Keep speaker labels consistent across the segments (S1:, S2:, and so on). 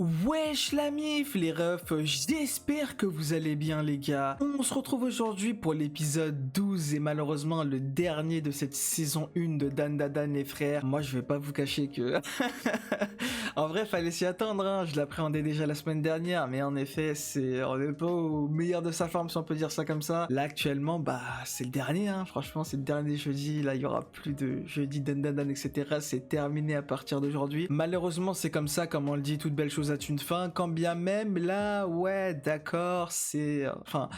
S1: Wesh la mif les refs, j'espère que vous allez bien les gars. On se retrouve aujourd'hui pour l'épisode 12 et malheureusement le dernier de cette saison 1 de Dandadan et frères. Moi je vais pas vous cacher que... en vrai fallait s'y attendre, hein. Je l'appréhendais déjà la semaine dernière, mais en effet on n'est pas au meilleur de sa forme si on peut dire ça comme ça. Là actuellement bah c'est le dernier, hein. Franchement c'est le dernier jeudi, là il y aura plus de jeudi Dandadan etc. C'est terminé à partir d'aujourd'hui. Malheureusement c'est comme ça, comme on le dit, toute belle chose a une fin, quand bien même là ouais d'accord c'est enfin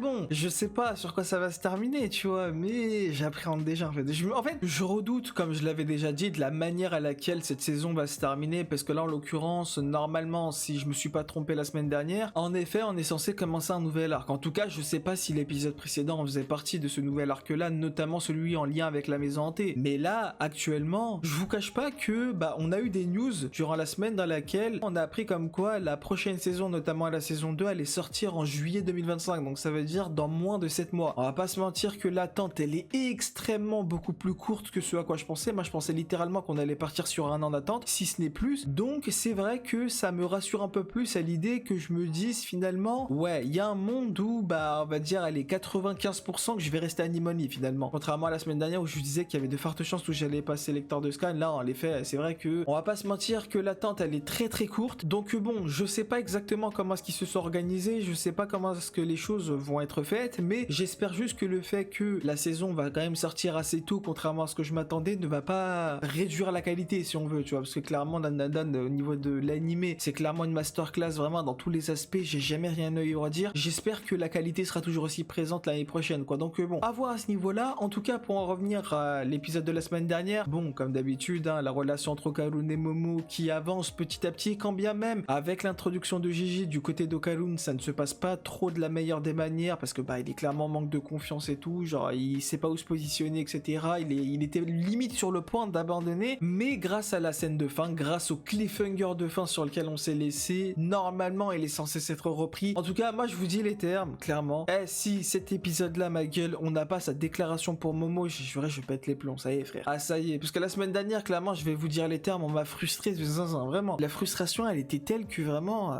S1: bon je sais pas sur quoi ça va se terminer tu vois, mais j'appréhende déjà en fait. Je redoute, comme je l'avais déjà dit, de la manière à laquelle cette saison va se terminer, parce que là en l'occurrence normalement, si je me suis pas trompé la semaine dernière, en effet on est censé commencer un nouvel arc. En tout cas je sais pas si l'épisode précédent faisait partie de ce nouvel arc là, notamment celui en lien avec la maison hantée, mais là actuellement je vous cache pas que bah on a eu des news durant la semaine dans laquelle on a appris comme quoi la prochaine saison, notamment la saison 2, allait sortir en juillet 2025, donc ça veut dire dans moins de 7 mois. On va pas se mentir que l'attente elle est extrêmement beaucoup plus courte que ce à quoi je pensais. Moi je pensais littéralement qu'on allait partir sur un an d'attente, si ce n'est plus, donc c'est vrai que ça me rassure un peu plus à l'idée que je me dise finalement, ouais il y a un monde où bah on va dire allez 95% que je vais rester Anemone finalement, contrairement à la semaine dernière où je disais qu'il y avait de fortes chances où j'allais passer lecteur de scan. Là en effet c'est vrai que on va pas se mentir que l'attente elle est très courte, donc bon je sais pas exactement comment est-ce qu'ils se sont organisés, je sais pas comment est-ce que les choses vont être faites, mais j'espère juste que le fait que la saison va quand même sortir assez tôt, contrairement à ce que je m'attendais, ne va pas réduire la qualité si on veut, tu vois, parce que clairement Dandadan au niveau de l'animé c'est clairement une masterclass vraiment dans tous les aspects, j'ai jamais rien à dire. J'espère que la qualité sera toujours aussi présente l'année prochaine quoi, donc bon à voir à ce niveau là. En tout cas pour en revenir à l'épisode de la semaine dernière, bon comme d'habitude hein, la relation entre Okarun et Momo qui avance petit à petit, quand bien même avec l'introduction de Gigi du côté d'Okarun ça ne se passe pas trop de la meilleure des manières, parce que bah il est clairement en manque de confiance et tout, genre il sait pas où se positionner etc. Il était limite sur le point d'abandonner, mais grâce à la scène de fin, grâce au cliffhanger de fin sur lequel on s'est laissé, normalement il est censé s'être repris. En tout cas moi je vous dis les termes clairement, si cet épisode là ma gueule on n'a pas sa déclaration pour Momo, je pète les plombs, ça y est frère, ah ça y est, parce que la semaine dernière clairement je vais vous dire les termes, on m'a frustré de zinzin, vraiment la frustration elle était telle que vraiment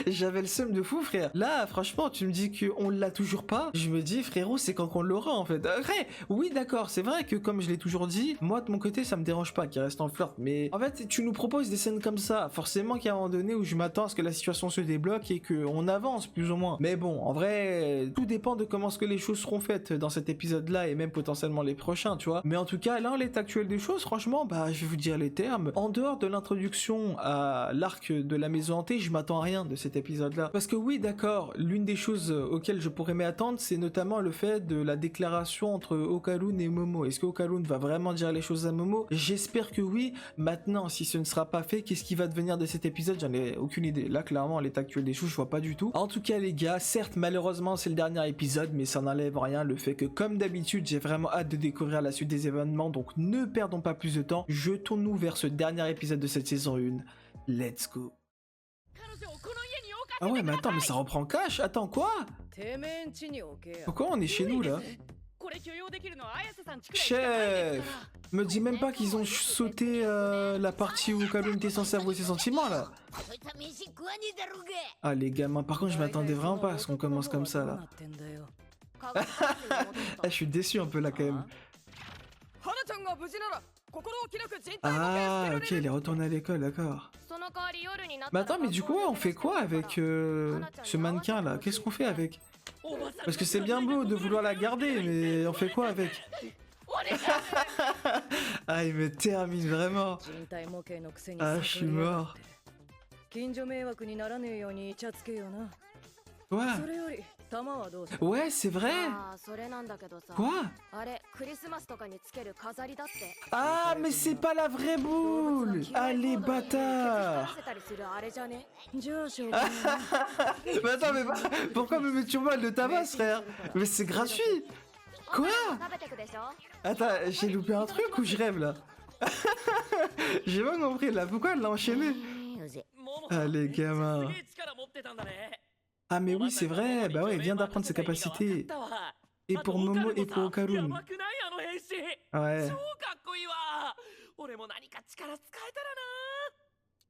S1: j'avais le seum de fou frère. Là franchement tu me dis qu'on l'a toujours pas, je me dis frérot c'est quand qu'on l'aura en fait. Après oui d'accord c'est vrai que comme je l'ai toujours dit, moi de mon côté ça me dérange pas qu'il reste en flirt, mais en fait tu nous proposes des scènes comme ça, forcément qu'il y a un moment donné où je m'attends à ce que la situation se débloque et qu'on avance plus ou moins, mais bon en vrai tout dépend de comment est-ce que les choses seront faites dans cet épisode là et même potentiellement les prochains tu vois, mais en tout cas là en l'état actuel des choses franchement bah je vais vous dire les termes, en dehors de l'introduction à l'arc de la maison hantée je m'attends à rien de cet épisode là, parce que oui d'accord l'une des choses auxquelles je pourrais m'attendre c'est notamment le fait de la déclaration entre Okarun et Momo. Est-ce que Okarun va vraiment dire les choses à Momo? J'espère que oui. Maintenant si ce ne sera pas fait, qu'est-ce qui va devenir de cet épisode? J'en ai aucune idée, là clairement à l'état actuel des choses je vois pas du tout. En tout cas les gars, certes malheureusement c'est le dernier épisode, mais ça n'enlève rien le fait que comme d'habitude j'ai vraiment hâte de découvrir la suite des événements, donc ne perdons pas plus de temps, jetons-nous vers ce dernier épisode de cette saison 1. Let's go. Ah ouais mais attends, mais ça reprend cash. Attends quoi? Pourquoi on est chez nous là? Chef, me dis même pas qu'ils ont sauté la partie où Okarun était censé avouer ses sentiments là. Ah les gamins, par contre je m'attendais vraiment pas à ce qu'on commence comme ça là. Je suis déçu un peu là quand même. Ah ok, il est retourné à l'école, d'accord. Mais attends, mais du coup on fait quoi avec ce mannequin là? Qu'est-ce qu'on fait avec? Parce que c'est bien beau de vouloir la garder, mais on fait quoi avec? Ah il me termine vraiment. Ah je suis mort. Quoi? Ouais c'est vrai. Quoi? Ah mais c'est pas la vraie boule. Allez bâtard. Mais attends mais pourquoi me mets-tu mal de tabac frère? Mais c'est gratuit. Quoi? Attends, j'ai loupé un truc ou je rêve là? J'ai pas compris là, pourquoi elle l'a enchaîné? Ah les gamins. Ah mais oui c'est vrai, bah ouais il vient d'apprendre ses capacités. Et pour Momo et pour Okarun. Ouais.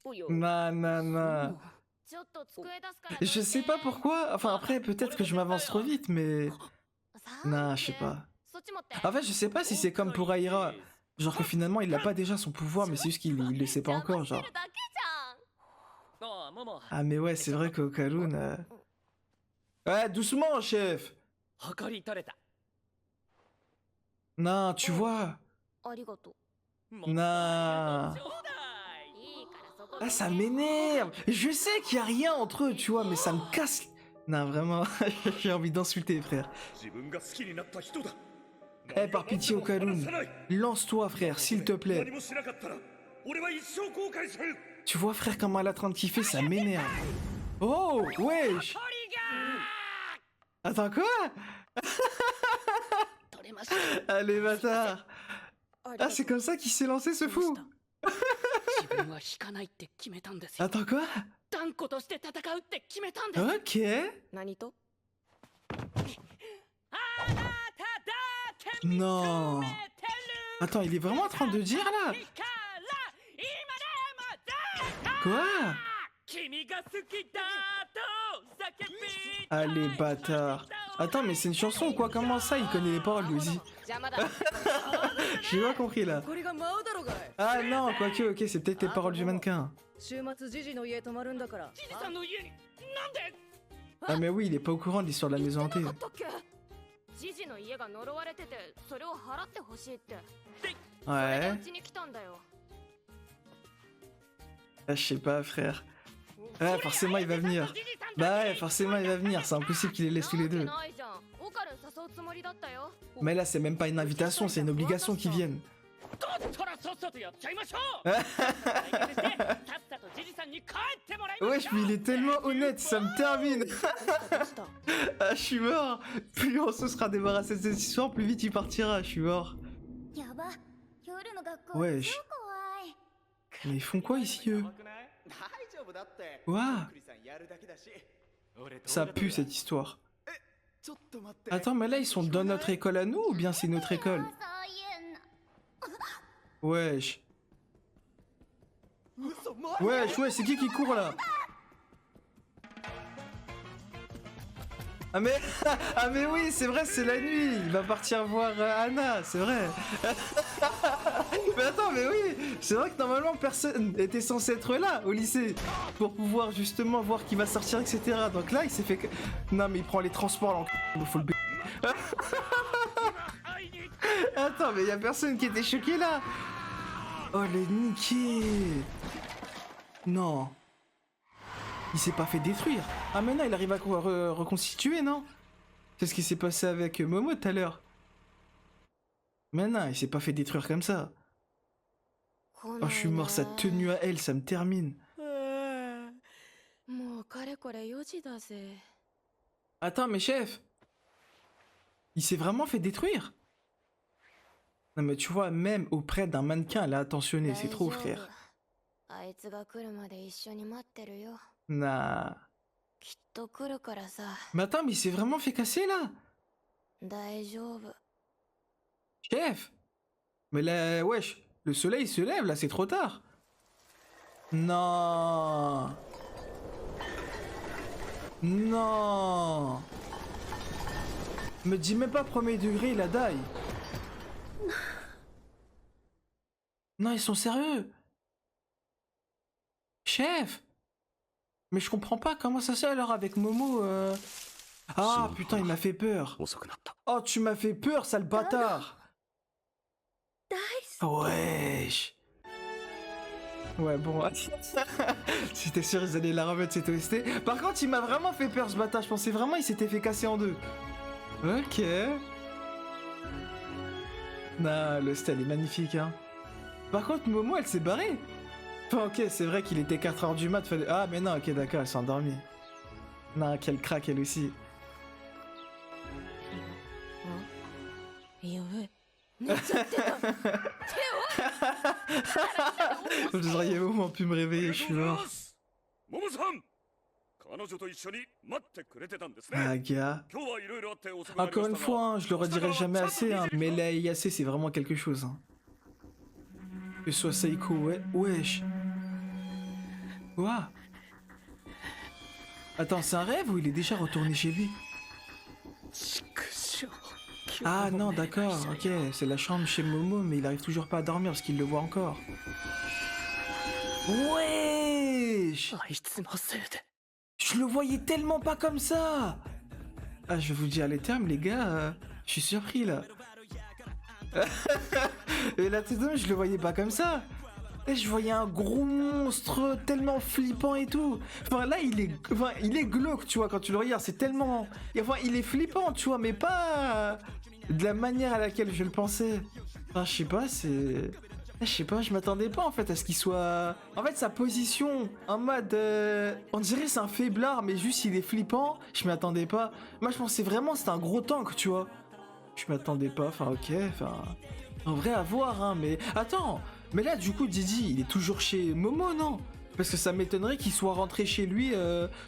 S1: Non, non, non. Je sais pas pourquoi. Enfin, après, peut-être que je m'avance trop vite, mais... Non, je sais pas. En fait, je sais pas si c'est comme pour Aira. Genre que finalement, il a pas déjà son pouvoir, mais c'est juste qu'il le sait pas encore, genre. Ah, mais ouais, c'est vrai qu'Okarun... Ouais, doucement, chef. Non, tu vois. Non. Ah, ça m'énerve. Je sais qu'il y a rien entre eux, tu vois, mais ça me casse. Non, vraiment, j'ai envie d'insulter, frère. Eh, par pitié, Okarun, lance-toi, frère, s'il te plaît. Tu vois, frère, comment elle est en train de kiffer, ça m'énerve. Oh, wesh. Attends, quoi? Allez, bâtard. Ah, c'est comme ça qu'il s'est lancé, ce fou. Attends, quoi? Ok. Non. Attends, il est vraiment en train de dire, là? Quoi? Allez, bâtard. Attends, mais c'est une chanson ou quoi? Comment ça, il connaît les paroles, lui aussi? J'ai pas compris, là. Ah non, quoique, ok, c'est peut-être les paroles du mannequin. Ah mais oui, il est pas au courant de l'histoire de la maison hantée. Ouais. Ah, je sais pas, frère. Ouais, forcément, il va venir. Bah ouais, forcément, il va venir. C'est impossible qu'il les laisse tous les deux. Mais là, c'est même pas une invitation, c'est une obligation qu'ils viennent. Wesh, mais il est tellement honnête, ça me termine. Ah, je suis mort. Plus on se sera débarrassé de cette histoire, plus vite il partira, je suis mort. Wesh. Mais ils font quoi ici, eux? Ouah. Ça pue cette histoire. Attends, mais là ils sont dans notre école à nous ou bien c'est notre école? Wesh. Wesh, ouais, c'est qui court là? Ah mais, ah mais oui, c'est vrai, c'est la nuit. Il va partir voir Anna, c'est vrai. Mais attends, mais oui, c'est vrai que normalement personne était censé être là au lycée pour pouvoir justement voir qui va sortir, etc. Donc là, il s'est fait que... Non mais il prend les transports là, il faut le b... Attends, mais il y a personne qui était choqué là. Oh les niqués. Non. Il s'est pas fait détruire. Ah mais non, il arrive à reconstituer, non? C'est ce qui s'est passé avec Momo tout à l'heure. Mais non, il s'est pas fait détruire comme ça. Oh, je suis mort, sa tenue à elle, ça me termine. Attends, mais chef, il s'est vraiment fait détruire? Non mais tu vois, même auprès d'un mannequin, elle a attentionné, c'est trop, frère. Nah. Mais attends, mais il s'est vraiment fait casser là? Chef! Mais là, wesh, le soleil se lève là, c'est trop tard. Non. Non. Me dis même pas premier degré, il a die. Non, ils sont sérieux. Chef! Mais je comprends pas, comment ça se fait alors avec Momo Ah putain, il m'a fait peur. Oh, tu m'as fait peur, sale bâtard. Wesh. Ouais, bon. J'étais sûr ils allaient la remettre cette OST. Par contre, il m'a vraiment fait peur ce bâtard. Je pensais vraiment il s'était fait casser en deux. Ok. Non, le style est magnifique, hein. Par contre, Momo, elle s'est barrée. Enfin, ok, c'est vrai qu'il était 4h du mat. Fallait... Ah, mais non, ok, d'accord, elle s'est endormie. Non, quelle craque, elle aussi. Vous auriez au moins pu me réveiller, je suis mort. Ah, gars. Encore une fois, hein, je le redirai jamais assez, hein, mais la Ayase, c'est vraiment quelque chose. Hein. Que ce soit Seiko, ouais. Wesh. Quoi? Attends, c'est un rêve ou il est déjà retourné chez lui? Ah non, d'accord, ok, c'est la chambre chez Momo, mais il arrive toujours pas à dormir parce qu'il le voit encore. Wesh! Je le voyais tellement pas comme ça! Ah, je vais vous dire les termes, les gars, je suis surpris là. Et là, tout de même, je le voyais pas comme ça. Et je voyais un gros monstre tellement flippant et tout. Enfin là il est glauque, tu vois, quand tu le regardes, c'est tellement... Enfin il est flippant, tu vois, mais pas de la manière à laquelle je le pensais. Enfin je sais pas, c'est... Je sais pas, je m'attendais pas en fait à ce qu'il soit... En fait sa position en mode... On dirait c'est un faiblard mais juste il est flippant, je m'attendais pas. Moi je pensais vraiment c'était un gros tank, tu vois. Je m'attendais pas, enfin ok, enfin... En vrai à voir hein, mais... Attends. Mais là, du coup, Didi, il est toujours chez Momo, non? Parce que ça m'étonnerait qu'il soit rentré chez lui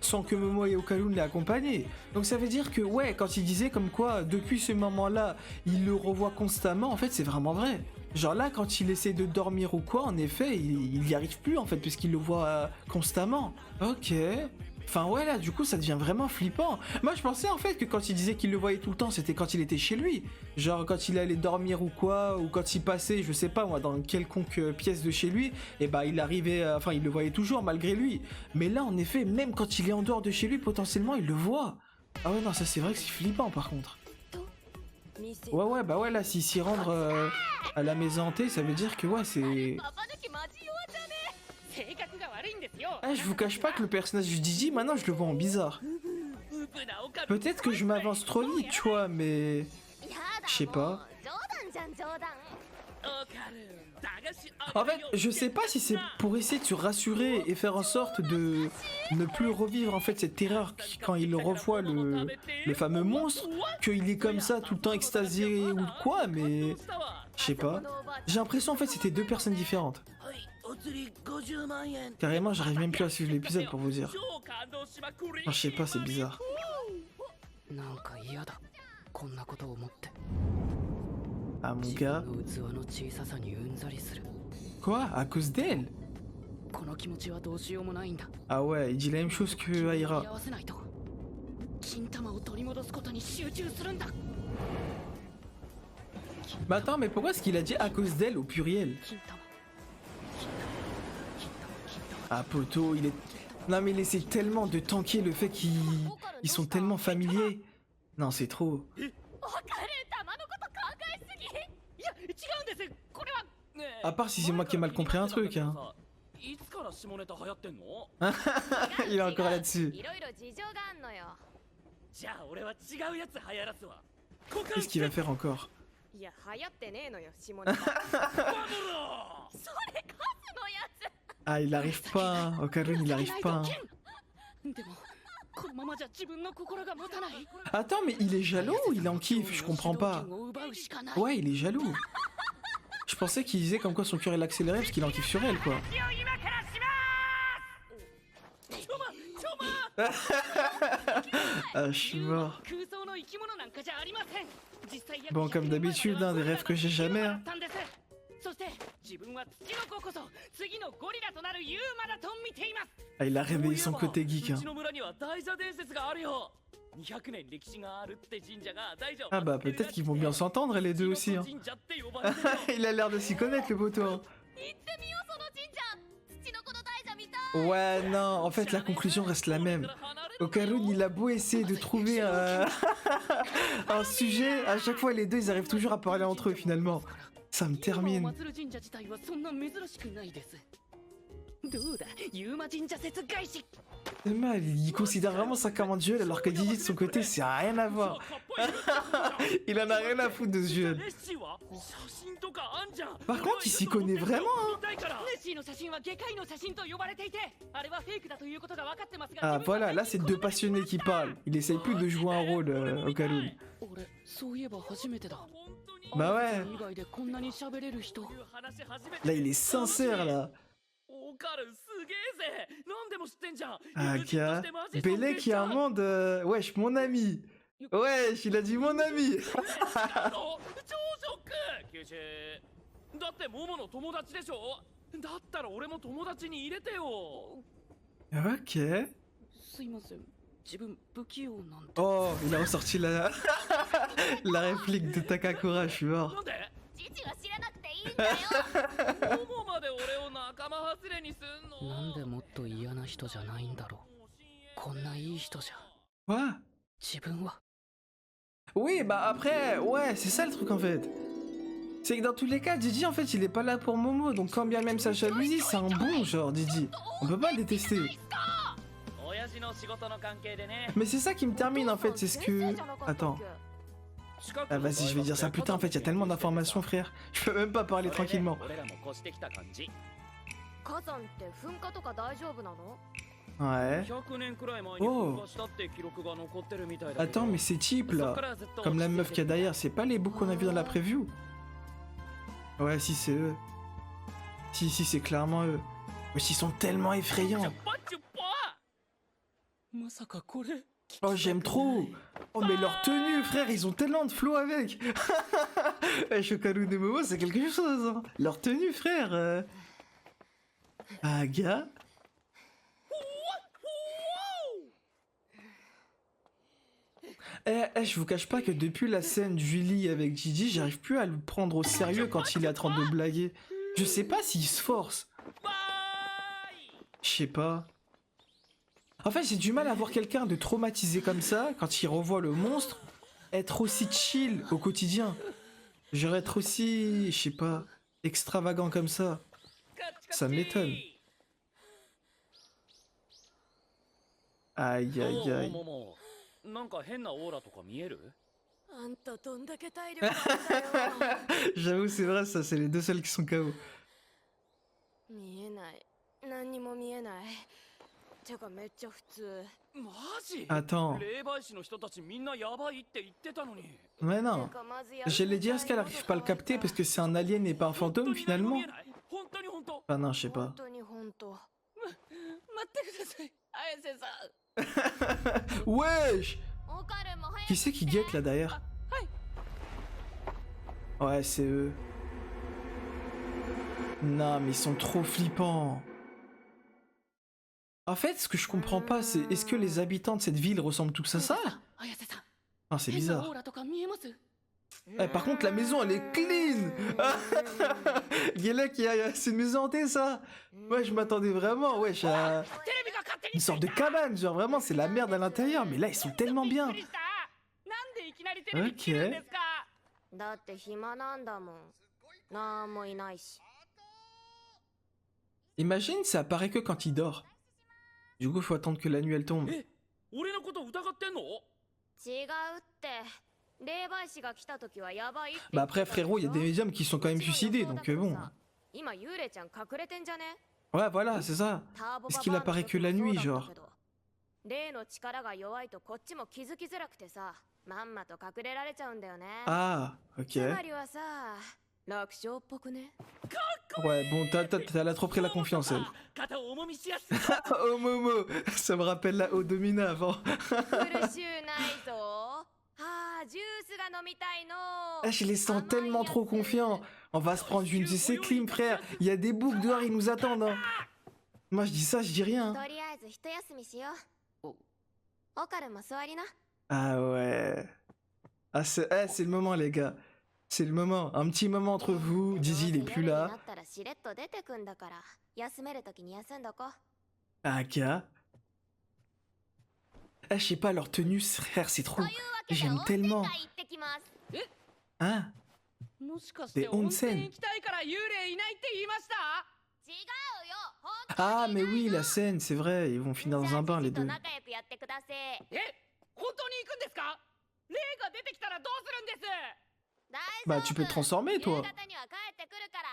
S1: sans que Momo et Okalun l'aient accompagné. Donc ça veut dire que, ouais, quand il disait comme quoi, depuis ce moment-là, il le revoit constamment, en fait, c'est vraiment vrai. Genre là, quand il essaie de dormir ou quoi, en effet, il y arrive plus, en fait, puisqu'il le voit constamment. Ok. Enfin ouais là du coup ça devient vraiment flippant. Moi je pensais en fait que quand il disait qu'il le voyait tout le temps c'était quand il était chez lui. Genre quand il allait dormir ou quoi, ou quand il passait je sais pas moi dans quelconque pièce de chez lui, et bah il arrivait, enfin il le voyait toujours malgré lui. Mais là en effet même quand il est en dehors de chez lui potentiellement il le voit. Ah ouais non ça c'est vrai que c'est flippant par contre. Ouais bah ouais là s'y rendre à la maison hantée ça veut dire que ouais c'est... Ah, je vous cache pas que le personnage du Didi, maintenant je le vois en bizarre. Peut-être que je m'avance trop vite, tu vois, mais... Je sais pas. En fait, je sais pas si c'est pour essayer de se rassurer et faire en sorte de ne plus revivre en fait cette terreur quand il revoit le fameux monstre, qu'il est comme ça tout le temps extasié ou quoi, mais... Je sais pas. J'ai l'impression en fait c'était deux personnes différentes. Carrément, j'arrive même plus à suivre l'épisode pour vous dire. Je sais pas, c'est bizarre. Ah mon gars. Quoi? À cause d'elle? Ah ouais, il dit la même chose que Aira. Mais attends, mais pourquoi est-ce qu'il a dit à cause d'elle au pluriel? Ah poto, il est... Non mais il essaie tellement de tanker le fait qu'ils sont tellement familiers. Non c'est trop. À part si c'est moi qui ai mal compris un truc hein. Il est encore là-dessus. Qu'est-ce qu'il va faire encore? Ah il arrive pas, hein. Okarun il arrive pas. Hein. Attends mais il est jaloux ou il est en kiff? Je comprends pas. Ouais il est jaloux. Je pensais qu'il disait comme quoi son cœur il accélérait parce qu'il en kiffe sur elle quoi. Ah je suis mort. Bon comme d'habitude hein, des rêves que j'ai jamais hein. Ah il a réveillé son côté geek hein. Ah bah peut-être qu'ils vont bien s'entendre les deux aussi hein. Il a l'air de s'y connaître le poteau hein. Ouais non, en fait la conclusion reste la même. Okarun il a beau essayer de trouver un sujet, à chaque fois les deux ils arrivent toujours à parler entre eux finalement. Ça me termine. C'est mal, il considère vraiment ça comme un duel alors que Didi de son côté c'est rien à voir. Il en a rien à foutre de ce duel. Par contre il s'y connaît vraiment hein. Ah voilà, là c'est deux passionnés qui parlent. Il essaye plus de jouer un rôle Okarun. Bah ouais. Là il est sincère là. Ah gars, Bélec qui a un monde... Wesh, mon ami. Wesh, il a dit mon ami. Ok.
S2: すいません自分不器用なんて
S1: Oh, il a ressorti la, la réplique de Takakura, je suis mort.
S2: なんで
S3: 父は知らなくていいんだよ。
S2: どこまで俺を仲間外れにすんのなんでもっと嫌な人じゃないんだろうこんないい人じゃ
S1: Quoi?
S2: 自分は
S1: Oui, bah après, ouais, c'est ça le truc en fait. C'est que dans tous les cas, Didi en fait il est pas là pour Momo, donc quand bien même sa jalousie, c'est un bon genre Didi. On peut pas le détester.
S2: 親父の仕事の関係でね
S1: Mais c'est ça qui me termine en fait, c'est ce que... Attends. Ah vas-y, je vais dire ça plus tard en fait, il y a tellement d'informations frère. Je peux même pas parler tranquillement.
S2: 俺らも越してきた感じ
S3: 火山って噴火とか大丈夫なの？
S1: Ouais.
S2: 100年くらい前に噴火したって記録が残ってるみたいだけど
S1: Attends, mais ces types là, comme la meuf qu'il y a derrière, c'est pas les boucs qu'on a vu dans la preview? Ouais, si c'est eux. Si, c'est clairement eux. Mais ils sont tellement effrayants.
S2: まさかこれ
S1: Oh, j'aime trop. Oh, mais leur tenue, frère, ils ont tellement de flow avec. Shokaru de Momo, c'est quelque chose. Hein. Leur tenue, frère. Aga. Je vous cache pas que depuis la scène Julie avec Gigi, j'arrive plus à le prendre au sérieux quand il est en train de blaguer. Je sais pas s'il se force. Je sais pas. En fait, j'ai du mal à voir quelqu'un de traumatisé comme ça, quand il revoit le monstre, être aussi chill au quotidien. Genre être aussi, je sais pas, extravagant comme ça. Ça m'étonne. Aïe aïe aïe.
S2: なんか変なオーラとか見える
S3: あんたどんだけ体力あんだよ。
S1: J'avoue, c'est vrai, ça, c'est les deux seuls qui sont KO.
S3: 見えない。何にも見えない。てかめっちゃ普通。
S2: マジ
S1: Attends.
S2: 霊媒師の人たちみんなヤバいって言ってたのに
S1: Mais non.
S3: てかまずや
S1: J'allais dire est-ce qu'elle arrive pas à le capter parce que c'est un alien et pas un fantôme finalement?
S2: 本当に本当
S1: Enfin non, je sais
S3: 本
S1: pas.
S3: 当に本当。
S2: 待ってください綾瀬さん
S1: Wesh!
S3: オカルも早く
S1: Qui c'est qui guette là derrière? Ouais, c'est eux. Non, mais ils sont trop flippants. En fait, ce que je comprends pas, c'est est-ce que les habitants de cette ville ressemblent tous à ça?
S2: 綾瀬さん
S1: Ah, c'est
S2: 変なオー
S1: bizarre.
S2: ラとか見えます
S1: Eh, par contre, la maison, elle est clean! Guélec, c'est une maison hantée, ça? Ouais, je m'attendais vraiment, wesh, à
S2: テレビが勝手
S1: une sorte de cabane, genre vraiment, c'est la merde à l'intérieur, mais là, ils sont tellement bien.
S2: びっくりしたなんでいきなりテレビつけるんですか
S3: だって暇なんだもん。なんもいないし。
S1: Imagine, ça apparaît que quand il dort. Du coup, faut attendre que la nuit, elle tombe.
S2: え俺のこと疑ってんの
S3: 違うって。霊媒師が来た時はやばいって
S1: Bah après, frérot, il y a des médiums qui sont quand même suicidés, donc bon.
S3: 今幽霊ちゃん隠れてんじゃね？
S1: Ouais, voilà, c'est ça.
S3: ターボ
S1: Est-ce
S3: バ
S1: qu'il
S3: バアの
S1: apparaît
S3: 時
S1: que la
S3: もそう
S1: nuit,
S3: だった
S1: genre?
S3: けど霊の力が弱いとこっちも気づきづらくてさ、まんまと隠れられちゃうんだよね。
S1: Ah,
S3: つ
S1: ok.
S3: まりはさ、楽勝っぽくね。
S1: Ouais, bon, t'as trop pris la confiance, elle.
S2: 肩を重みしやすい
S1: Oh, Momo! Ça me rappelle la Odomina avant.
S3: 苦しゅうないぞ。ああ、ジュースが飲みたいの。
S1: Ah, je les sens tellement trop confiants. On va se prendre une de ces clims, frère. Il y a des boucs dehors, ils nous attendent. Hein. Moi, je dis ça, je dis rien.
S3: とりあえず一休みしよう。オカルも座りな。
S1: Ah ouais. Ah, c'est le moment, les gars. C'est le moment. Un petit moment entre vous. Dizzy, il est plus
S3: 夜にな
S1: là.
S3: ったらしれっと出てくんだから、休めるときに休んどこ。
S1: Aga. Ah, je sais pas, leur tenue, frère, c'est trop.
S3: というわけで
S1: J'aime
S3: 温泉
S1: tellement.
S3: 街行ってきます。
S1: Hein?
S2: もしかして
S1: で
S2: 温泉
S1: 温泉
S2: 行きたいから幽霊いないって言いました
S3: 違うよ。本
S1: Ah, mais oui, la scène, c'est vrai. Ils vont finir dans un bain, les
S3: と
S1: deux.
S3: 仲良くやってください。
S2: え本当に行くんですか霊が出てきたらどうするんです
S3: 大丈夫。
S1: Bah, tu peux te transformer, toi.
S3: 夕方には帰ってくるから。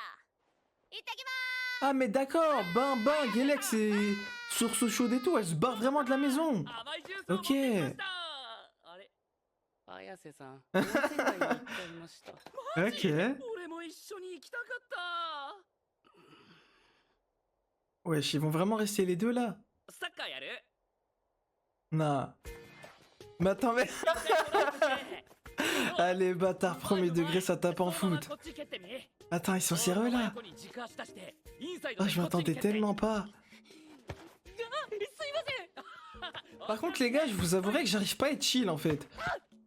S3: 行ってきま
S1: Ah, mais d'accord. Bain, Gélec, c'est source chaude et tout. Elle se barre vraiment de la maison.
S2: 甘いジュースを持ってきましたあれ綾瀬さん温泉街に行っちゃいました
S1: Ok.
S2: 俺も一緒に行きたかった
S1: Wesh, ils vont vraiment rester les deux là?
S2: サッカーやる
S1: Non. Mais attends, mais. Allez, bâtard, premier degré, ça tape en foot. Attends, ils sont sérieux là? Oh, je m'attendais tellement pas. Par contre, les gars, je vous avouerai que j'arrive pas à être chill en fait.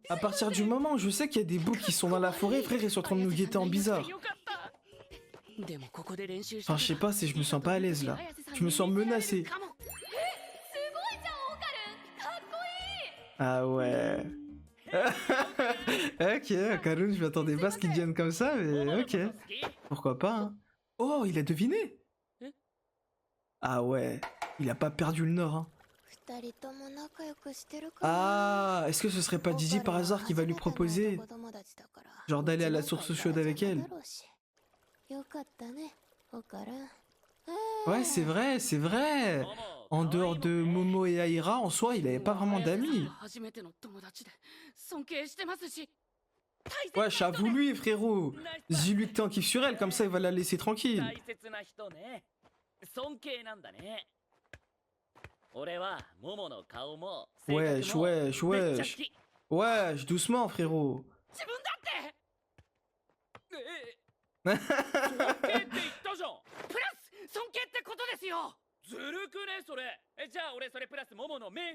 S1: À partir du moment où je sais qu'il y a des boucs qui sont dans la forêt, frère, ils sont en train de nous guetter en bizarre. Enfin, je sais pas si je me sens pas à l'aise là. Je me sens menacé. Ah ouais. Ok, Karun, je m'attendais pas à ce qu'il devienne comme ça, mais ok. Pourquoi pas, hein. Oh, il a deviné. Ah ouais, il a pas perdu le nord, hein. Ah, est-ce que ce serait pas Didi par hasard qui va lui proposer, genre d'aller à la source chaude avec elle? Ouais, c'est vrai, c'est vrai. En dehors de Momo et Aira, en soi, il avait pas vraiment d'amis. Ouais, j'avoue lui, frérot. Dis-lui que t'es en kiff sur elle, comme ça il va la laisser tranquille. Wesh, wesh, wesh. Wesh, doucement, frérot.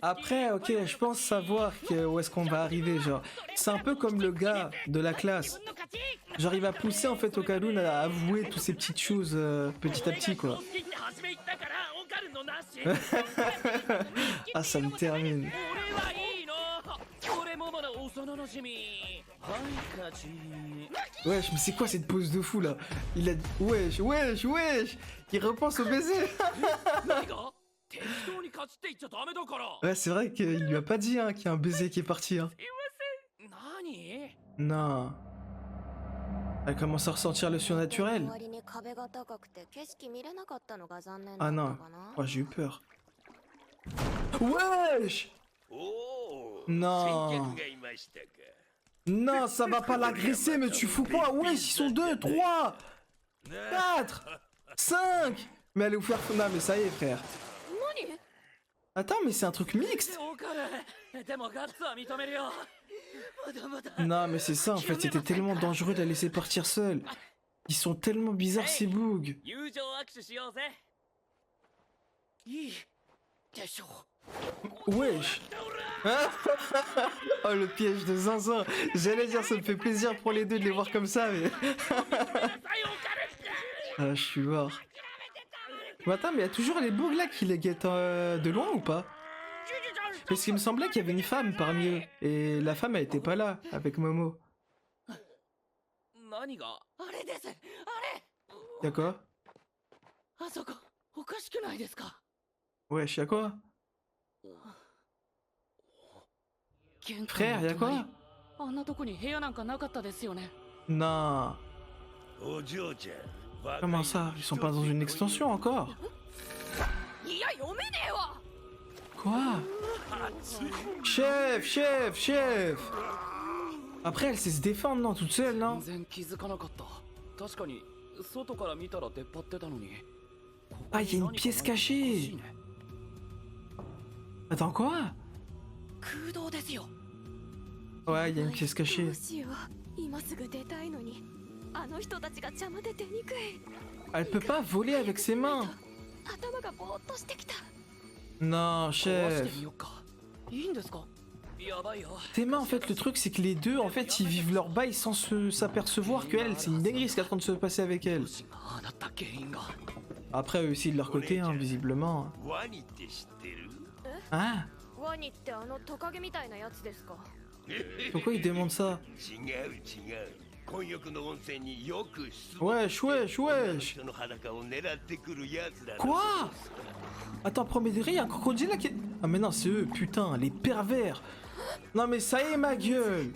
S1: Après, ok, je pense savoir où est-ce qu'on va arriver, genre. C'est un peu comme le gars de la classe. Genre, il va pousser en fait Okarun à avouer toutes ces petites choses petit à petit, quoi. Ah, ça me termine. Wesh, mais c'est quoi cette pose de fou là? Il a... Wesh, wesh, wesh. Il repense au baiser. Ouais, c'est vrai qu'il lui a pas dit hein, qu'il y a un baiser qui est parti. Hein. Non. Elle commence à ressentir le surnaturel. Ah non. Oh, j'ai eu peur. Wesh! Non. Non, ça va pas l'agresser, mais tu fous quoi? Wesh, ils sont 2, 3, 4, 5. Mais allez vous faire... Non, mais ça y est, frère. Attends, mais c'est un truc mixte. Non, mais c'est ça, en fait. C'était tellement dangereux de la laisser partir seule. Ils sont tellement bizarres, ces bugs. Wesh. Oh, le piège de Zinzin. J'allais dire, ça me fait plaisir pour les deux de les voir comme ça, mais... Ah, je suis mort. Mais attends, mais il y a toujours les bugs là qui les guettent de loin ou pas? Parce qu'il me semblait qu'il y avait une femme parmi eux. Et la femme, elle était pas là, avec Momo. Y'a quoi? Wesh, y'a quoi? Frère, y'a quoi? Non. Comment ça? Ils sont pas dans une extension encore? Quoi? Chef, chef, chef! Après, elle sait se défendre, non? Toute seule, non? Ah, il y a une pièce cachée! Attends, quoi? Ouais, il y a une pièce cachée. Elle peut pas voler avec ses mains. Non, chef. Tes mains, en fait, le truc, c'est que les deux, en fait, ils vivent leur bail sans s'apercevoir que elle, c'est une dinguerie ce qui est en train de se passer avec elle. Après, eux aussi, de leur côté, hein, visiblement. Hein? Pourquoi ils demandent ça? Wesh, wesh, wesh. Quoi? Attends, premier degré, il y a un crocodile là qui... Ah mais non, c'est eux, putain, les pervers. Non mais ça y est, ma gueule.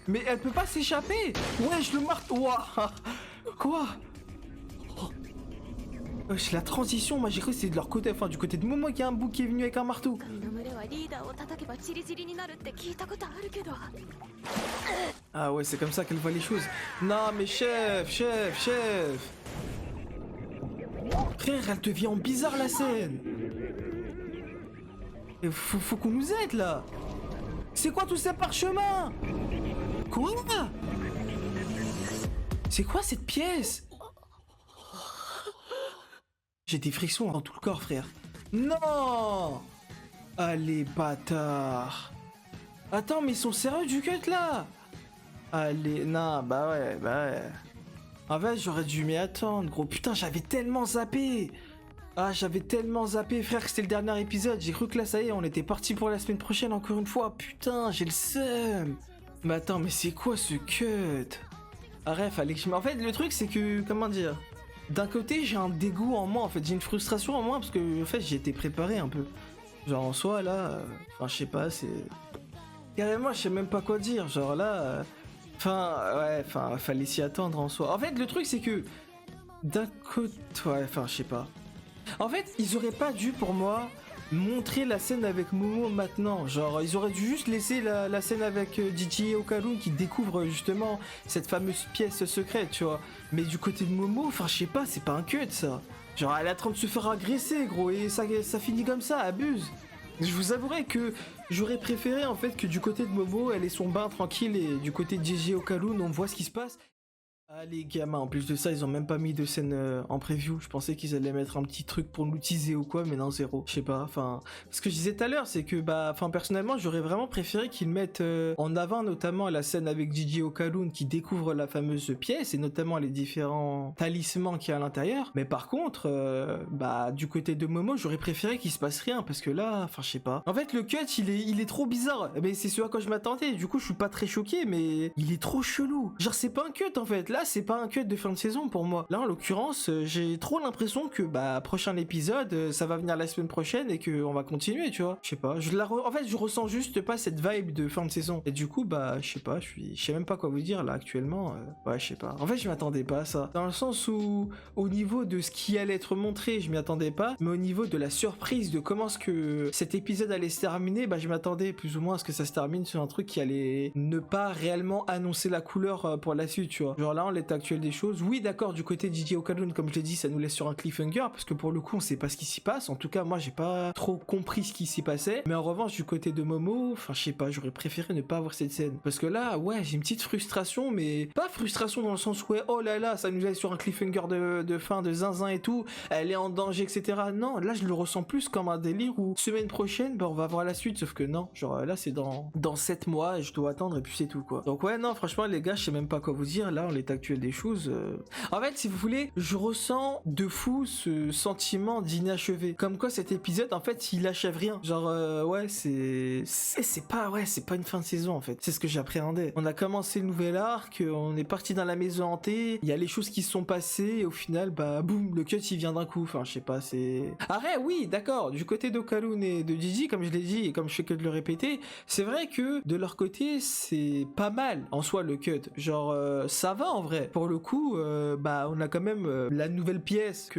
S1: Mais elle peut pas s'échapper. Wesh, le marteau. Ouah. Quoi? Wesh, la transition, moi j'ai cru que c'était de leur côté, enfin du côté de Momo qu'il y a un bouc qui est venu avec un marteau. Ah ouais, c'est comme ça qu'elle voit les choses. Non mais chef, chef, chef. Frère, elle devient en bizarre la scène. Et faut qu'on nous aide là. C'est quoi tous ces parchemins? Quoi? C'est quoi cette pièce? J'ai des frictions dans tout le corps, frère. Non. Allez, bâtard. Attends, mais ils sont sérieux du cut là? Allez, non, bah ouais. En fait, j'aurais dû m'y attendre, gros. Putain, j'avais tellement zappé. Ah, j'avais tellement zappé, frère, que c'était le dernier épisode. J'ai cru que là, ça y est, on était parti pour la semaine prochaine encore une fois. Putain, j'ai le seum. Mais attends, mais c'est quoi ce cut? Arrête, fallait que je... En fait, le truc, c'est que... Comment dire? D'un côté, j'ai un dégoût en moi, en fait. J'ai une frustration en moi, parce que, en fait, j'y étais préparé un peu. Genre, en soi, là... Enfin, je sais pas, c'est... Carrément, je sais même pas quoi dire. Genre, là... fallait s'y attendre en soi. En fait, le truc, c'est que... D'un côté... Ouais, enfin, je sais pas. En fait, ils auraient pas dû, pour moi, montrer la scène avec Momo maintenant. Genre, ils auraient dû juste laisser la scène avec DJ et Okarun qui découvre justement cette fameuse pièce secrète, tu vois. Mais du côté de Momo, enfin, je sais pas, c'est pas un cut, ça. Genre, elle est en train de se faire agresser, gros, et ça finit comme ça, abuse. Je vous avouerai que j'aurais préféré, en fait, que du côté de Momo, elle ait son bain tranquille, et du côté de DJ et Okarun, on voit ce qui se passe. Ah les gamins, en plus de ça, ils ont même pas mis de scène en preview. Je pensais qu'ils allaient mettre un petit truc pour nous teaser ou quoi, mais non, zéro. Je sais pas, enfin... Ce que je disais tout à l'heure, c'est que, personnellement, j'aurais vraiment préféré qu'ils mettent en avant notamment la scène avec Gigi Okarun qui découvre la fameuse pièce, et notamment les différents talismans qu'il y a à l'intérieur. Mais par contre, du côté de Momo, j'aurais préféré qu'il se passe rien, parce que là, enfin, je sais pas. En fait, le cut, il est trop bizarre. Mais c'est ce à quoi je m'attendais. Du coup, je suis pas très choqué, mais il est trop chelou. Genre, c'est pas un cut, en fait. Là, c'est pas un cut de fin de saison pour moi. Là, en l'occurrence, j'ai trop l'impression que prochain épisode, ça va venir la semaine prochaine et que on va continuer, tu vois. Je sais pas. En fait, je ressens juste pas cette vibe de fin de saison. Et du coup, je sais pas. Je sais même pas quoi vous dire là actuellement. Ouais, je sais pas. En fait, je m'attendais pas à ça. Dans le sens où, au niveau de ce qui allait être montré, je m'y attendais pas. Mais au niveau de la surprise de comment est-ce que cet épisode allait se terminer, je m'attendais plus ou moins à ce que ça se termine sur un truc qui allait ne pas réellement annoncer la couleur pour la suite, tu vois. Genre là, en l'état actuel des choses, oui, d'accord, du côté de DJ Okarun, comme je l'ai dit, ça nous laisse sur un cliffhanger, parce que pour le coup, on sait pas ce qui s'y passe. En tout cas, moi, j'ai pas trop compris ce qui s'y passait. Mais en revanche, du côté de Momo, enfin, je sais pas, j'aurais préféré ne pas avoir cette scène. Parce que là, ouais, j'ai une petite frustration, mais pas frustration dans le sens où, oh là là, ça nous laisse sur un cliffhanger de fin, de zinzin et tout, elle est en danger, etc. Non, là, je le ressens plus comme un délire où, semaine prochaine, on va voir la suite, sauf que non, genre là, c'est dans 7 mois, et je dois attendre, et puis c'est tout, quoi. Donc ouais, non, franchement, les gars, je sais même pas quoi vous dire, là, en l'état actuel des choses. En fait, si vous voulez, je ressens de fou ce sentiment d'inachevé. Comme quoi cet épisode, en fait, il achève rien. Genre, ouais, c'est pas une fin de saison, en fait. C'est ce que j'appréhendais. On a commencé le nouvel arc, on est parti dans la maison hantée, il y a les choses qui se sont passées, et au final, boum, le cut, il vient d'un coup. Enfin, je sais pas, c'est... Arrête, oui, d'accord, du côté d'Okarun et de Gigi, comme je l'ai dit, et comme je fais que de le répéter, c'est vrai que, de leur côté, c'est pas mal, en soi, le cut. Genre, ça va, en vrai. Pour le coup, on a quand même la nouvelle pièce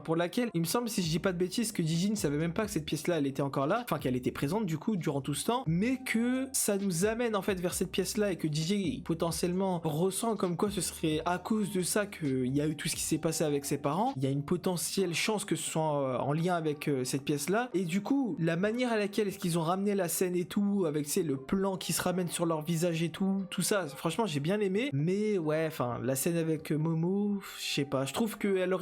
S1: pour laquelle, il me semble, si je dis pas de bêtises, que Gigi ne savait même pas que cette pièce-là, elle était encore là, enfin qu'elle était présente du coup durant tout ce temps, mais que ça nous amène en fait vers cette pièce-là et que Gigi potentiellement ressent comme quoi ce serait à cause de ça qu'il y a eu tout ce qui s'est passé avec ses parents. Il y a une potentielle chance que ce soit en lien avec cette pièce-là, et du coup, la manière à laquelle est-ce qu'ils ont ramené la scène et tout, avec le plan qui se ramène sur leur visage et tout ça, franchement, j'ai bien aimé, mais ouais, enfin, la scène avec Momo, je sais pas, je trouve qu'elle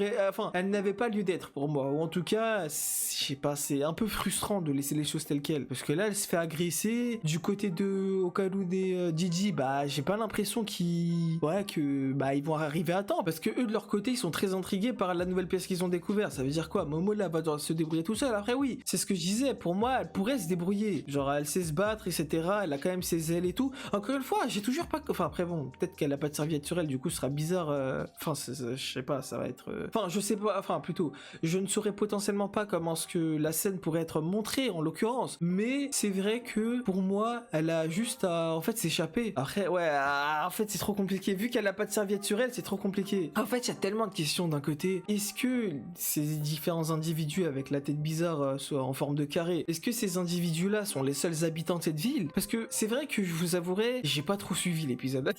S1: elle n'avait pas lieu d'être pour moi, ou en tout cas, je sais pas, c'est un peu frustrant de laisser les choses telles quelles, parce que là, elle se fait agresser, du côté de Okarun et Gigi, j'ai pas l'impression qu'ils vont arriver à temps, parce que eux, de leur côté, ils sont très intrigués par la nouvelle pièce qu'ils ont découvert. Ça veut dire quoi? Momo, là, va devoir se débrouiller tout seul. Après, oui, c'est ce que je disais, pour moi, elle pourrait se débrouiller, genre, elle sait se battre, etc., elle a quand même ses ailes et tout. Encore une fois, j'ai toujours pas... Enfin, après, bon, peut-être qu'elle a pas de serviette sur elle, du coup, ce sera bizarre, je sais pas, ça va être... je sais pas, plutôt, je ne saurais potentiellement pas comment ce que la scène pourrait être montrée, en l'occurrence, mais c'est vrai que, pour moi, elle a juste à, en fait, s'échapper. Après, ouais, en fait, c'est trop compliqué, vu qu'elle a pas de serviette sur elle, c'est trop compliqué. En fait, il y a tellement de questions d'un côté. Est-ce que ces différents individus avec la tête bizarre, soit en forme de carré, est-ce que ces individus-là sont les seuls habitants de cette ville? Parce que c'est vrai que, je vous avouerai, j'ai pas trop suivi l'épisode.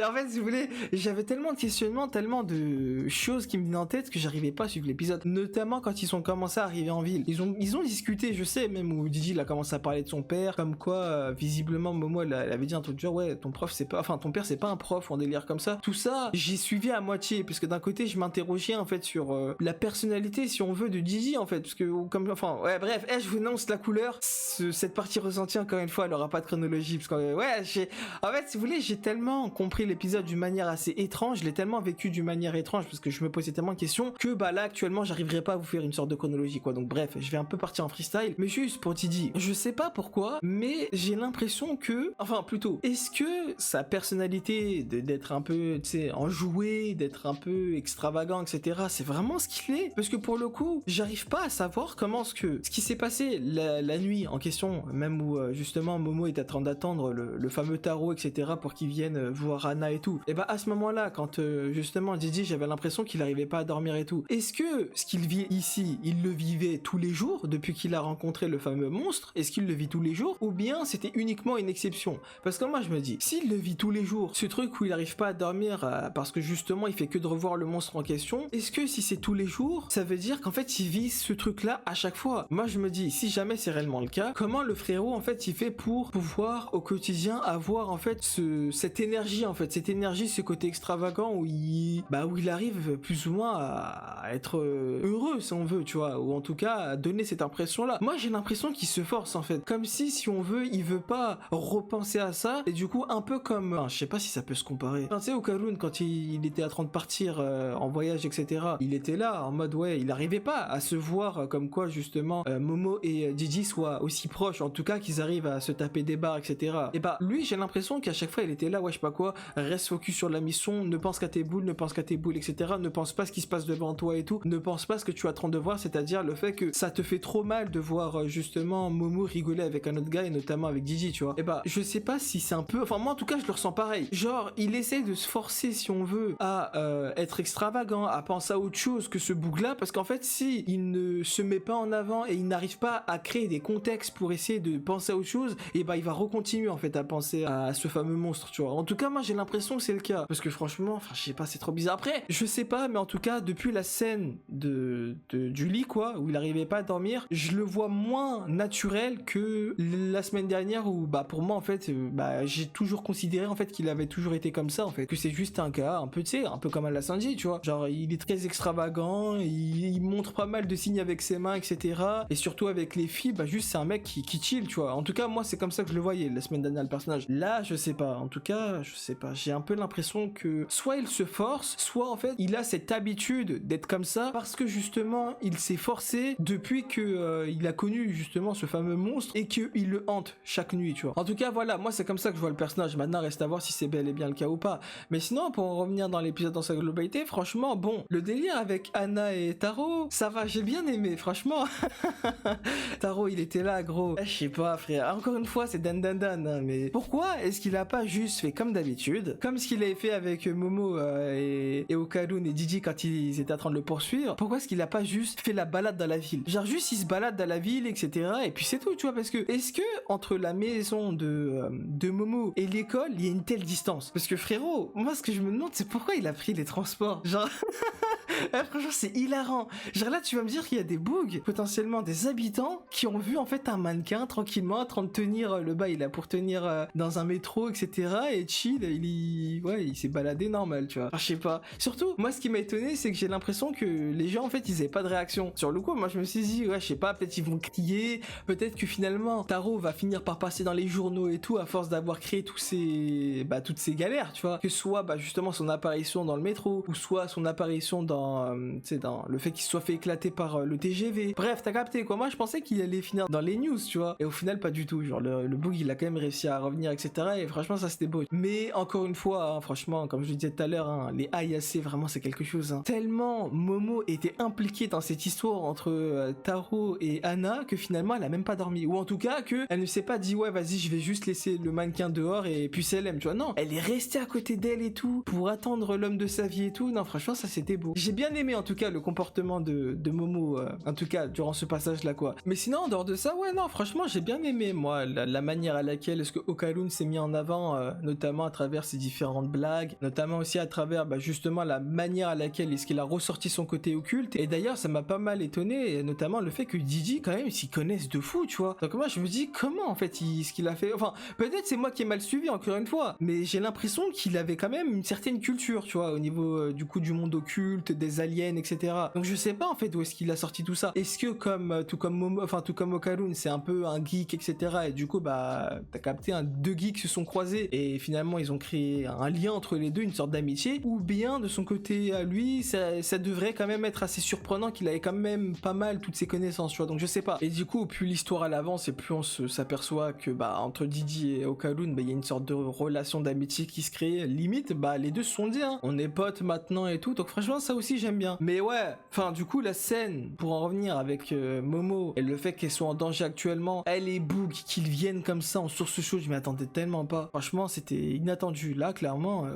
S1: en fait, si vous voulez, j'avais tellement de questionnements, tellement de choses qui me venaient en tête que j'arrivais pas à suivre l'épisode. Notamment quand ils ont commencé à arriver en ville. Ils ont discuté, je sais, même où Didi il a commencé à parler de son père, comme quoi, visiblement, Momo elle avait dit un truc genre, ouais, ton père c'est pas un prof ou un délire comme ça. Tout ça, j'ai suivi à moitié, puisque d'un côté, je m'interrogeais en fait sur la personnalité, si on veut, de Didi en fait, parce que, ouais, bref, je vous annonce la couleur. Cette partie ressentie, encore une fois, elle aura pas de chronologie, parce que, ouais, en fait, si vous voulez, j'ai tellement compris l'épisode d'une manière assez étrange, je l'ai tellement vécu d'une manière étrange, parce que je me posais tellement de questions, que bah là, actuellement, j'arriverai pas à vous faire une sorte de chronologie, quoi. Donc bref, je vais un peu partir en freestyle, mais juste pour Didi, je sais pas pourquoi, mais j'ai l'impression que, enfin, plutôt, est-ce que sa personnalité d'être un peu, tu sais, enjoué, d'être un peu extravagant, etc., c'est vraiment ce qu'il est? Parce que pour le coup, j'arrive pas à savoir comment ce qui s'est passé la nuit en question, même où justement Momo est en train d'attendre le fameux tarot, etc., pour qu'il vienne voir Anna et tout. Et bah à ce moment-là, quand justement Didi, j'avais l'impression qu'il arrivait pas à dormir et tout. Est-ce que ce qu'il vit ici, il le vivait tous les jours depuis qu'il a rencontré le fameux monstre? Est-ce qu'il le vit tous les jours? Ou bien c'était uniquement une exception? Parce que moi je me dis, s'il le vit tous les jours, ce truc où il arrive pas à dormir parce que justement il fait que de revoir le monstre en question, est-ce que si c'est tous les jours, ça veut dire qu'en fait il vit ce truc-là à chaque fois? Moi je me dis, si jamais c'est réellement le cas, comment le frérot en fait il fait pour pouvoir au quotidien avoir en fait cette énergie en fait, ce côté extravagant où il arrive plus ou moins à être heureux si on veut, tu vois, ou en tout cas à donner cette impression-là. Moi j'ai l'impression qu'il se force en fait, comme si on veut, il veut pas repenser à ça, et du coup un peu comme, enfin, je sais pas si ça peut se comparer. Enfin, tu sais, Okarun quand il était en train de partir en voyage, etc., il était là en mode ouais, il arrivait pas à se voir comme quoi justement Momo et Didi soient aussi proches, en tout cas qu'ils arrivent à se taper des barres, etc. Et bah lui j'ai l'impression qu'à chaque fois il était là, ouais je sais pas quoi, reste focus sur la mission, ne pense qu'à tes boules, etc., ne pense pas ce qui se passe devant toi et tout, ne pense pas ce que tu es en train de voir, c'est-à-dire le fait que ça te fait trop mal de voir justement Momo rigoler avec un autre gars et notamment avec Didi, tu vois. Et bah je sais pas si c'est un peu, enfin moi en tout cas je le ressens pareil, genre il essaye de se forcer si on veut à être extravagant, à penser à autre chose que ce boug là, parce qu'en fait si il ne se met pas en avant et il n'arrive pas à créer des contextes pour essayer de penser à autre chose, et bah il va recontinuer en fait à penser à ce fameux monstre, tu vois. En tout cas moi j'ai l'impression que c'est le cas, parce que franchement, enfin je sais pas, c'est trop bizarre. Après je sais pas, mais en tout cas depuis la scène du lit quoi, où il arrivait pas à dormir, je le vois moins naturel que la semaine dernière où bah pour moi en fait j'ai toujours considéré en fait qu'il avait toujours été comme ça en fait, que c'est juste un gars un peu, tu sais, un peu comme Ala Sanji, tu vois, genre il est très extravagant, il montre pas mal de signes avec ses mains, etc., et surtout avec les filles, bah juste c'est un mec qui chill, tu vois. En tout cas moi c'est comme ça que je le voyais la semaine dernière, le personnage. Là je sais pas, en tout cas je sais pas, j'ai un peu l'impression que soit il se force, soit en fait il a cette habitude d'être comme ça parce que justement il s'est forcé depuis que il a connu justement ce fameux monstre et qu'il le hante chaque nuit, tu vois. En tout cas voilà, moi c'est comme ça que je vois le personnage. Maintenant reste à voir si c'est bel et bien le cas ou pas, mais sinon pour en revenir dans l'épisode dans sa globalité, franchement bon, le délire avec Anna et Taro, ça va, j'ai bien aimé franchement. Taro il était là gros, je sais pas frère, encore une fois c'est Dan, hein, mais pourquoi est-ce qu'il a pas juste fait comme d'habitude, comme ce qu'il avait fait avec Momo et Okarun et Didi quand ils étaient en train de le poursuivre? Pourquoi est-ce qu'il a pas juste fait la balade dans la ville, genre juste il se balade dans la ville, etc., et puis c'est tout, tu vois, parce que est-ce que entre la maison de Momo et l'école il y a une telle distance? Parce que frérot, moi ce que je me demande c'est pourquoi il a pris les transports, genre franchement c'est hilarant, genre là tu vas me dire qu'il y a des bugs, potentiellement des habitants qui ont vu en fait un mannequin tranquillement en train de tenir le bail là pour tenir dans un métro, etc., et chill, il s'est baladé normal, tu vois. Enfin, je sais pas, surtout moi ce qui m'a étonné c'est que j'ai l'impression que les gens en fait ils avaient pas de réaction sur le coup. Moi je me suis dit ouais je sais pas, peut-être ils vont crier, peut-être que finalement Taro va finir par passer dans les journaux et tout à force d'avoir créé toutes ces galères, tu vois, que soit justement son apparition dans le métro, ou soit son apparition dans le fait qu'il se soit fait éclater par le TGV. Bref, t'as capté quoi. Moi je pensais qu'il allait finir dans les news, tu vois, et au final pas du tout. Genre le bug il a quand même réussi à revenir, etc., et franchement ça c'était beau. Mais encore une fois hein, franchement comme je le disais tout à l'heure hein, les AIAC vraiment c'est quelque chose hein. Tellement Momo était impliquée dans cette histoire entre Taro et Anna que finalement elle a même pas dormi, ou en tout cas que elle ne s'est pas dit ouais vas-y je vais juste laisser le mannequin dehors et puis c'est elle, tu vois. Non, elle est restée à côté d'elle et tout pour attendre l'homme de sa vie et tout. Non franchement ça c'était beau. J'ai bien aimé en tout cas le comportement de Momo, en tout cas durant ce passage-là quoi. Mais sinon en dehors de ça, ouais non, franchement j'ai bien aimé moi la manière à laquelle est-ce que Okarun s'est mis en avant, notamment à travers ses différentes blagues, notamment aussi à travers justement la manière à laquelle est-ce qu'il a ressorti son côté occulte. Et d'ailleurs ça m'a pas mal étonné, et notamment le fait que Didi quand même ils s'y connaissent de fou, tu vois. Donc moi je me dis comment en fait ce qu'il a fait, enfin peut-être c'est moi qui ai mal suivi encore une fois, mais j'ai l'impression qu'il avait quand même une certaine culture, tu vois, au niveau du coup du monde occulte, des aliens, etc. Donc je sais pas en fait où est-ce qu'il a sorti tout ça. Est-ce que comme tout comme Momo, enfin tout comme Okarun, c'est un peu un geek, etc. Et du coup t'as capté, deux geeks se sont croisés et finalement ils ont créé un lien entre les deux, une sorte d'amitié. Ou bien de son côté à lui, ça devrait quand même être assez surprenant qu'il avait quand même pas mal toutes ses connaissances, tu vois. Donc je sais pas. Et du coup plus l'histoire elle avance et plus on s'aperçoit que entre Didi et Okarun, il y a une sorte de relation d'amitié qui se crée. Limite les deux se sont dit on est potes maintenant et tout. Donc franchement ça aussi j'aime bien. Mais ouais, enfin du coup la scène pour en revenir avec Momo et le fait qu'elle soit en danger actuellement, elle et Boog qu'ils viennent comme ça en source chaude, je m'y attendais tellement pas. Franchement c'était inattendu. Là clairement,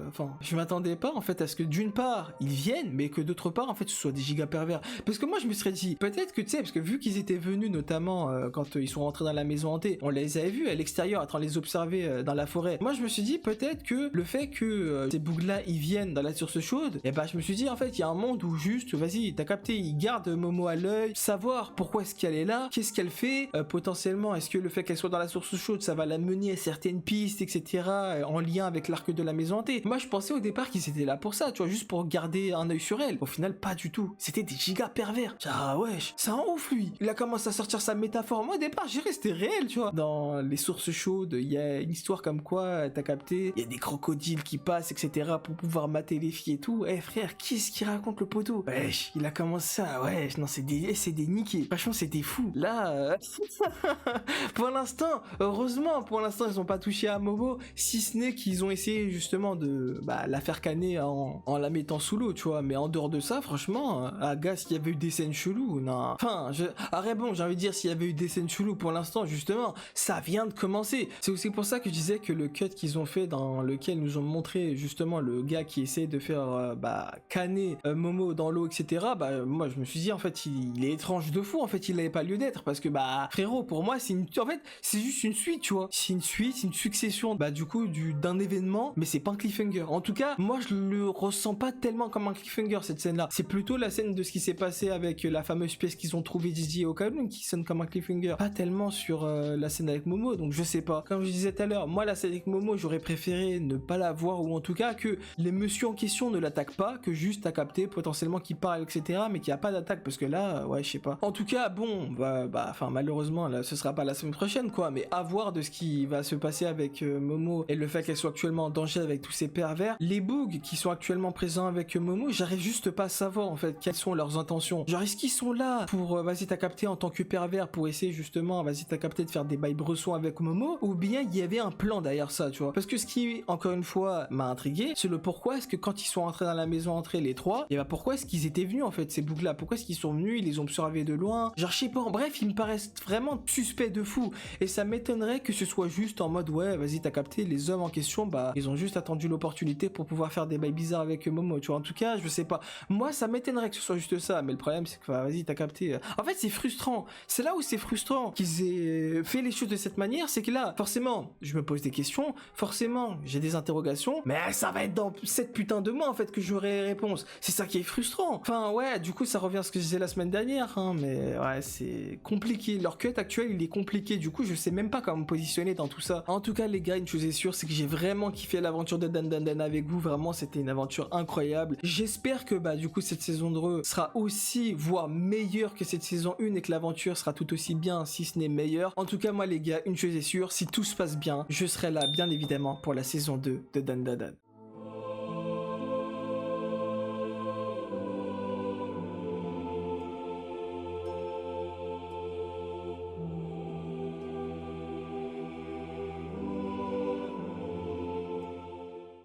S1: je m'attendais pas en fait à ce que d'une part ils viennent, mais que d'autre part en fait ce soit des giga pervers. Parce que moi je me serais dit peut-être que tu sais, parce que vu qu'ils étaient venus notamment quand ils sont rentrés dans la maison hantée, on les avait vus à l'extérieur en train de les observer dans la forêt. Moi je me suis dit peut-être que le fait que ces bougs là ils viennent dans la source chaude, et je me suis dit en fait il y a un monde où juste vas-y t'as capté, ils gardent Momo à l'œil, savoir pourquoi est-ce qu'elle est là, qu'est-ce qu'elle fait, potentiellement est-ce que le fait qu'elle soit dans la source chaude ça va la mener à certaines pistes, etc. en lien avec l'arc de la maison hantée. Moi je pensais au départ qu'ils étaient là pour ça, tu vois, juste pour garder un œil sur elle. Au final pas du tout, c'était des giga pervers. Ah wesh, ça en ouf lui. Il a commencé à sortir sa métaphore. Moi au départ j'ai resté réel, tu vois. Dans les sources chaudes il y a une histoire comme quoi t'as capté, il y a des crocodiles qui passent, etc. pour pouvoir mater les filles et tout. Eh frère, qu'est-ce qu'il raconte le poteau? Wesh, il a commencé ça, wesh, non c'est des niqués. Franchement c'est des fous. Là, pour l'instant, heureusement, pour l'instant ils ont pas touché à Momo, si ce n'est qu'ils ont essayé justement de la faire canner en la mettant sous l'eau, tu vois. Mais en dehors de ça, franchement, gars, s'il y avait eu des scènes cheloues, non. Enfin, bon, j'ai envie de dire, s'il y avait eu des scènes cheloues pour l'instant, justement, ça vient de commencer. C'est aussi pour ça que je disais que le cut qu'ils ont fait dans lequel nous ont montré justement le gars qui essaie de faire canner Momo dans l'eau, etc. Moi, je me suis dit, en fait, il est étrange de fou. En fait, il n'avait pas lieu d'être parce que, frérot, pour moi, c'est juste une suite, tu vois. C'est une suite, c'est une succession, du coup, d'un événement, mais c'est pas un cliffhanger. En tout cas, moi, je le ressens pas tellement comme un cliffhanger, cette scène-là. C'est plutôt la scène de ce qui s'est passé avec la fameuse pièce qu'ils ont trouvée Didi et Okarun qui sonne comme un cliffhanger. Pas tellement sur la scène avec Momo, donc je sais pas. Comme je disais tout à l'heure, moi, la scène avec Momo, j'aurais préféré ne pas la voir, ou en tout cas que les messieurs en question ne l'attaquent pas, que juste à capter potentiellement qu'il parle, etc., mais qu'il n'y a pas d'attaque, parce que là, ouais, je sais pas. En tout cas, bon, malheureusement, là, ce sera pas la semaine prochaine, quoi, mais à voir de ce qui va se passer avec Momo et le fait qu'elle soit actuellement en danger avec tous ces pervers. Les bugs qui sont actuellement présents avec Momo, j'arrive juste pas à savoir en fait quelles sont leurs intentions. Genre est-ce qu'ils sont là pour vas-y t'as capté en tant que pervers pour essayer justement vas-y t'as capté de faire des bails bressons avec Momo, ou bien il y avait un plan derrière ça, tu vois. Parce que ce qui encore une fois m'a intrigué, c'est le pourquoi est-ce que quand ils sont rentrés dans la maison entrée les trois, et pourquoi est-ce qu'ils étaient venus en fait ces bugs là, pourquoi est-ce qu'ils sont venus, ils les ont observés de loin, genre je sais pas, bref ils me paraissent vraiment suspects de fou, et ça m'étonnerait que ce soit juste en mode ouais vas-y t'as capté, les hommes en question ils ont juste attendu l'opportunité pour pouvoir faire des bails bizarres avec Momo, tu vois. En tout cas je sais pas, moi ça m'étonnerait que ce soit juste ça, mais le problème c'est que vas-y t'as capté, en fait c'est frustrant, c'est là où c'est frustrant qu'ils aient fait les choses de cette manière, c'est que là forcément je me pose des questions, forcément j'ai des interrogations, mais ça va être dans 7 putains de mois en fait que j'aurai réponse, c'est ça qui est frustrant. Enfin ouais, du coup ça revient à ce que je disais la semaine dernière, mais ouais c'est compliqué, leur cut actuel il est compliqué, du coup je sais même pas comment me positionner dans tout ça. En tout cas les gars, une chose est sûre, c'est que j'ai vraiment kiffé l'aventure de Dan Dan Dan avec vous, vraiment c'était une aventure incroyable. J'espère que du coup cette saison 2 sera aussi voire meilleure que cette saison 1 et que l'aventure sera tout aussi bien si ce n'est meilleure. En tout cas moi les gars, une chose est sûre, si tout se passe bien, je serai là bien évidemment pour la saison 2 de Dan Dan Dan.